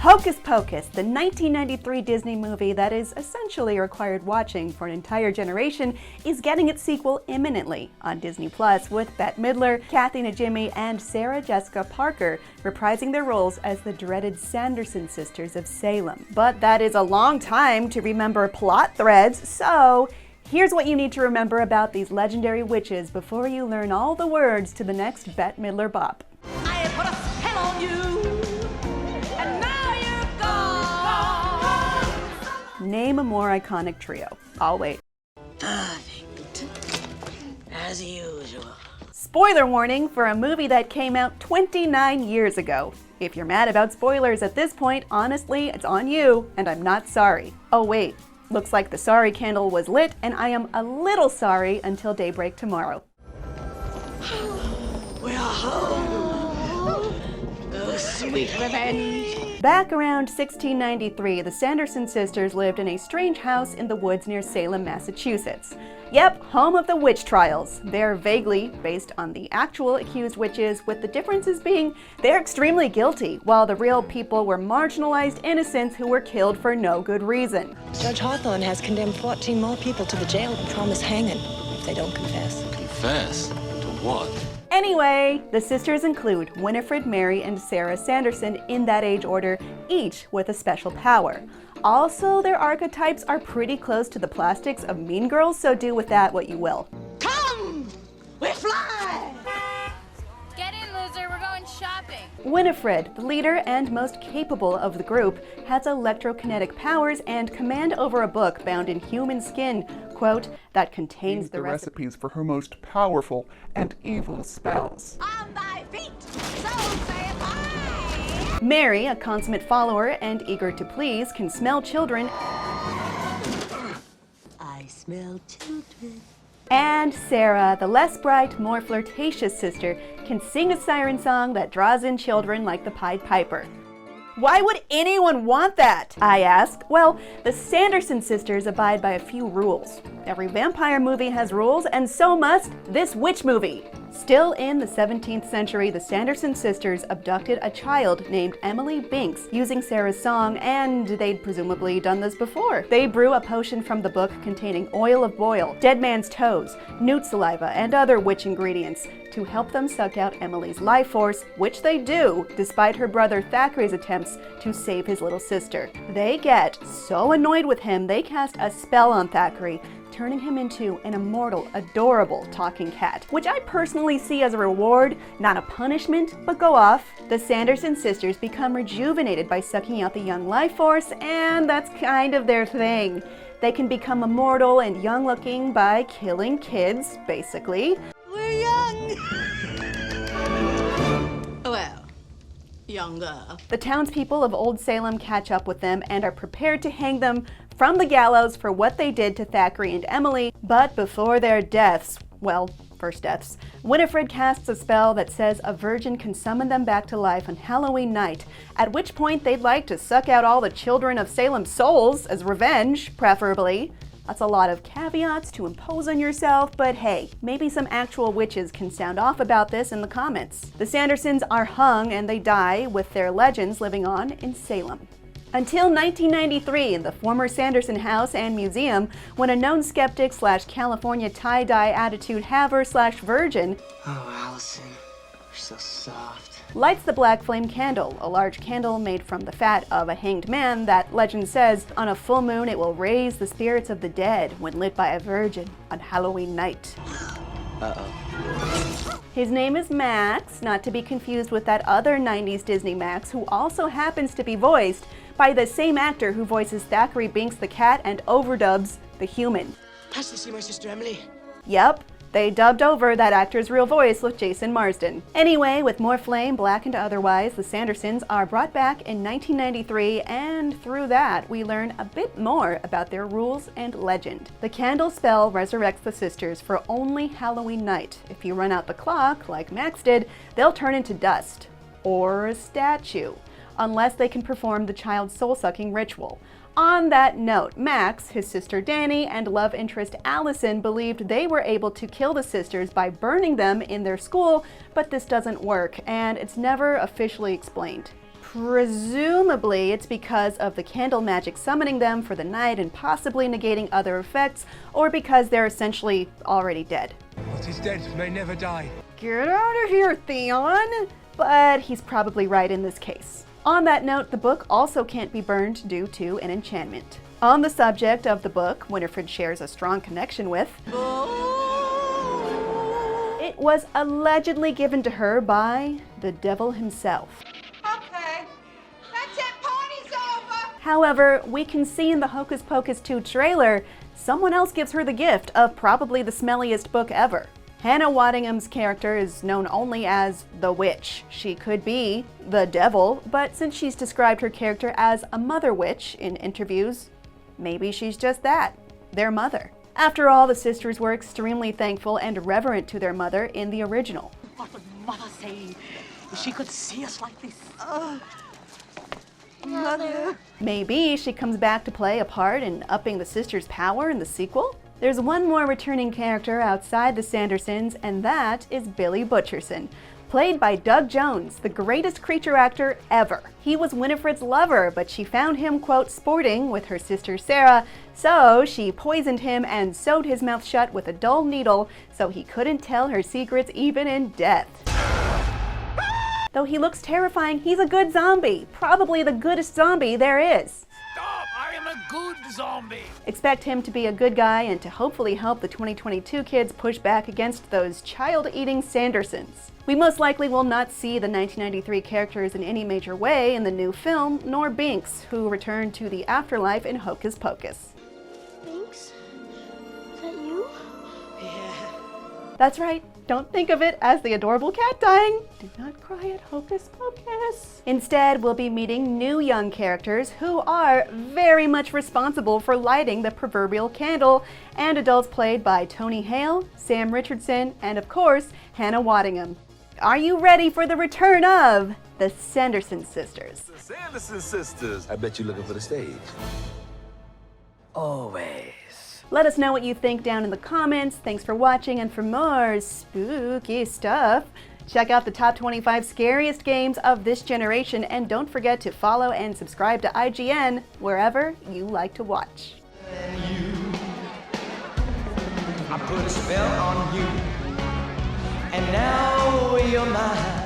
Hocus Pocus, the 1993 Disney movie that is essentially required watching for an entire generation, is getting its sequel imminently on Disney Plus, with Bette Midler, Kathy Najimy, and Sarah Jessica Parker reprising their roles as the dreaded Sanderson sisters of Salem. But that is a long time to remember plot threads, so here's what you need to remember about these legendary witches before you learn all the words to the next Bette Midler bop. I put a spell on you, and now you're gone. Name a more iconic trio. I'll wait. Perfect. As usual. Spoiler warning for a movie that came out 29 years ago. If you're mad about spoilers at this point, honestly, it's on you, and I'm not sorry. Oh wait, looks like the sorry candle was lit, and I am a little sorry until daybreak tomorrow. We're home. Oh, sweet revenge. Back around 1693, the Sanderson sisters lived in a strange house in the woods near Salem, Massachusetts. Yep, home of the witch trials. They're vaguely based on the actual accused witches, with the differences being they're extremely guilty, while the real people were marginalized innocents who were killed for no good reason. Judge Hawthorne has condemned 14 more people to the jail and promised hanging if they don't confess. Confess? To what? Anyway, the sisters include Winifred, Mary, and Sarah Sanderson in that age order, each with a special power. Also, their archetypes are pretty close to the plastics of Mean Girls, so do with that what you will. Come! We fly! Get in, loser, we're going shopping. Winifred, the leader and most capable of the group, has electrokinetic powers and command over a book bound in human skin, quote, that contains the recipes for her most powerful and evil spells. On thy feet, so saith I! Mary, a consummate follower and eager to please, can smell children. I smell children. And Sarah, the less bright, more flirtatious sister, can sing a siren song that draws in children like the Pied Piper. Why would anyone want that? I ask. Well, the Sanderson sisters abide by a few rules. Every vampire movie has rules, and so must this witch movie. Still in the 17th century, the Sanderson sisters abducted a child named Emily Binks using Sarah's song, and they'd presumably done this before. They brew a potion from the book containing oil of boil, dead man's toes, newt saliva, and other witch ingredients to help them suck out Emily's life force, which they do, despite her brother Thackeray's attempts to save his little sister. They get so annoyed with him, they cast a spell on Thackeray, turning him into an immortal, adorable talking cat, which I personally see as a reward, not a punishment, but go off. The Sanderson sisters become rejuvenated by sucking out the young life force, and that's kind of their thing. They can become immortal and young-looking by killing kids, basically. We're young. Well, younger. The townspeople of Old Salem catch up with them and are prepared to hang them from the gallows for what they did to Thackeray and Emily, but before their deaths, well, first deaths, Winifred casts a spell that says a virgin can summon them back to life on Halloween night, at which point they'd like to suck out all the children of Salem's souls as revenge, preferably. That's a lot of caveats to impose on yourself, but hey, maybe some actual witches can sound off about this in the comments. The Sandersons are hung and they die, with their legends living on in Salem. Until 1993 in the former Sanderson house and museum, when a known skeptic / California tie-dye attitude haver / virgin Oh, Allison, you're so soft. lights the black flame candle, a large candle made from the fat of a hanged man that, legend says, on a full moon it will raise the spirits of the dead when lit by a virgin on Halloween night. Uh-oh. His name is Max, not to be confused with that other 90s Disney Max who also happens to be voiced by the same actor who voices Thackeray Binks the cat and overdubs the human. Has to see my sister Emily. Yep, they dubbed over that actor's real voice with Jason Marsden. Anyway, with more flame, black and otherwise, the Sandersons are brought back in 1993, and through that, we learn a bit more about their rules and legend. The candle spell resurrects the sisters for only Halloween night. If you run out the clock, like Max did, they'll turn into dust. Or a statue. Unless they can perform the child's soul-sucking ritual. On that note, Max, his sister Dani, and love interest Allison believed they were able to kill the sisters by burning them in their school, but this doesn't work, and it's never officially explained. Presumably, it's because of the candle magic summoning them for the night and possibly negating other effects, or because they're essentially already dead. What is dead may never die. Get out of here, Theon! But he's probably right in this case. On that note, the book also can't be burned due to an enchantment. On the subject of the book, Winifred shares a strong connection with. It was allegedly given to her by the devil himself. Okay, that's it, party's over! However, we can see in the Hocus Pocus 2 trailer, someone else gives her the gift of probably the smelliest book ever. Hannah Waddingham's character is known only as the witch. She could be the devil, but since she's described her character as a mother witch in interviews, maybe she's just that, their mother. After all, the sisters were extremely thankful and reverent to their mother in the original. What would Mother say if she could see us like this? Mother. Maybe she comes back to play a part in upping the sisters' power in the sequel? There's one more returning character outside the Sandersons, and that is Billy Butcherson, played by Doug Jones, the greatest creature actor ever. He was Winifred's lover, but she found him, quote, sporting with her sister Sarah, so she poisoned him and sewed his mouth shut with a dull needle so he couldn't tell her secrets even in death. Though he looks terrifying, he's a good zombie, probably the goodest zombie there is. Stop! I am a good zombie! Expect him to be a good guy and to hopefully help the 2022 kids push back against those child-eating Sandersons. We most likely will not see the 1993 characters in any major way in the new film, nor Binks, who returned to the afterlife in Hocus Pocus. Binks? Is that you? That's right, don't think of it as the adorable cat dying. Do not cry at Hocus Pocus. Instead, we'll be meeting new young characters who are very much responsible for lighting the proverbial candle, and adults played by Tony Hale, Sam Richardson, and of course, Hannah Waddingham. Are you ready for the return of the Sanderson sisters? The Sanderson sisters. I bet you're looking for the stage. Always. Let us know what you think down in the comments. Thanks for watching, and for more spooky stuff, check out the top 25 scariest games of this generation, and don't forget to follow and subscribe to IGN wherever you like to watch. I put a spell on you, and now you're mine.